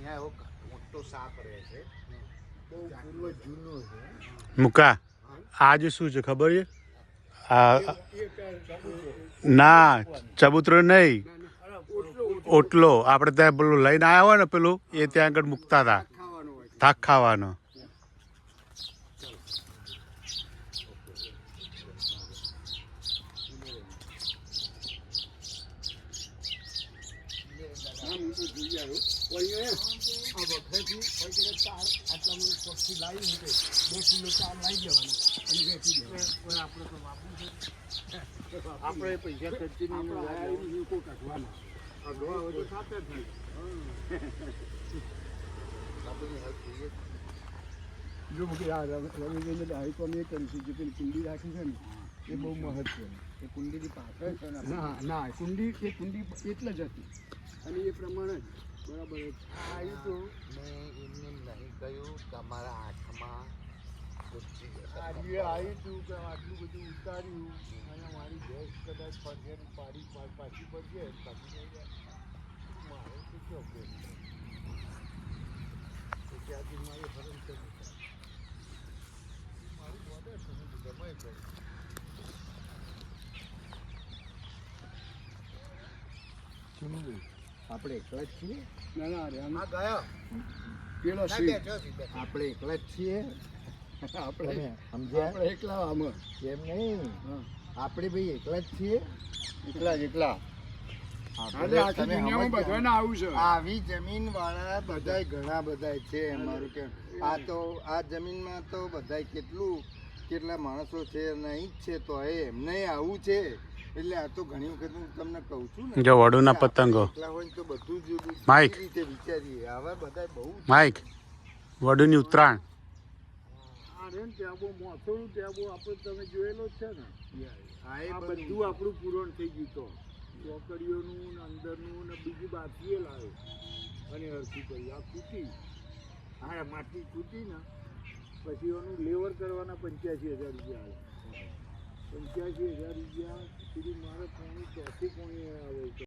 અહીંયા એવો મોટો સાપ રહે છે, બહુ પૂર્વ જૂનો છે. મુકા આજે શું છે ખબર છે? આ ના ચબૂતરો નહીં, ઓટલો. આપણે ત્યાં પેલું લઈને આવ્યા હોય ને પેલું એ ત્યાં આગળ મૂકતા હતા થાક ખાવાનો. આપણે પૈસા ખર્ચીને કાઢવાના જો રવિભાઈને ડાયરેક્ટ અમે એ કરીશું જે પેલી કુંડી રાખી છે ને એ બહુ મહત્વની. એ કુંડીની પાછળ છે ને ના કુંડી એ કુંડી એટલે જ હતી અને એ પ્રમાણે જ બરાબર આવ્યું તો મેં એમને નહીં કહ્યું કે અમારા આંખમાં આવ્યું હતું કે આટલું બધું ઉતાર્યું અને મારી ગેસ કદાચ ફરજન પાછી પડશે મારે તો શું ત્યાંથી મારે ફરજ કરી મારું બોર્ડર છે ને ગમાઈ ગયું. આપણે એકલા જ છીએ? ના ગયા પેલો આપણે એકલા જ છીએ. આપણે સમજ્યા? એકલા આમાં એમ નહીં, આપણે ભાઈ એકલા જ છીએ. એકલા આવી જમીન વાળા બધા ઘણા બધા છે. મારું કે આ જમીનમાં તો બધા કેટલા માણસો છે નહીં જ છે તો એમને આવું છે. એટલે આ તો ઘણી વખત હું તમને કહું છું ને જો વડુના પતંગો હોય તો બધું જ માઈક રીતે વિચારીએ. હવે બધા બહુ માઈક વડુની ઉત્તરાયણ ત્યાં બહુ મોથોડું ત્યાં બહુ આપણે તમે જોયેલો જ છે ને. આ બધું આપણું પૂરણ થઈ ગયું તો ચોકડીઓનું ને અંદરનું ને બીજું બાકી લાવે અને હરખું કરી આ કૂટી હા માટી કૂટી ને પછી એનું લેવર કરવાના 85,000 રૂપિયા આવે. 85,000 રૂપિયા સુધી મારે પોણી ચોથી પોણી આવે.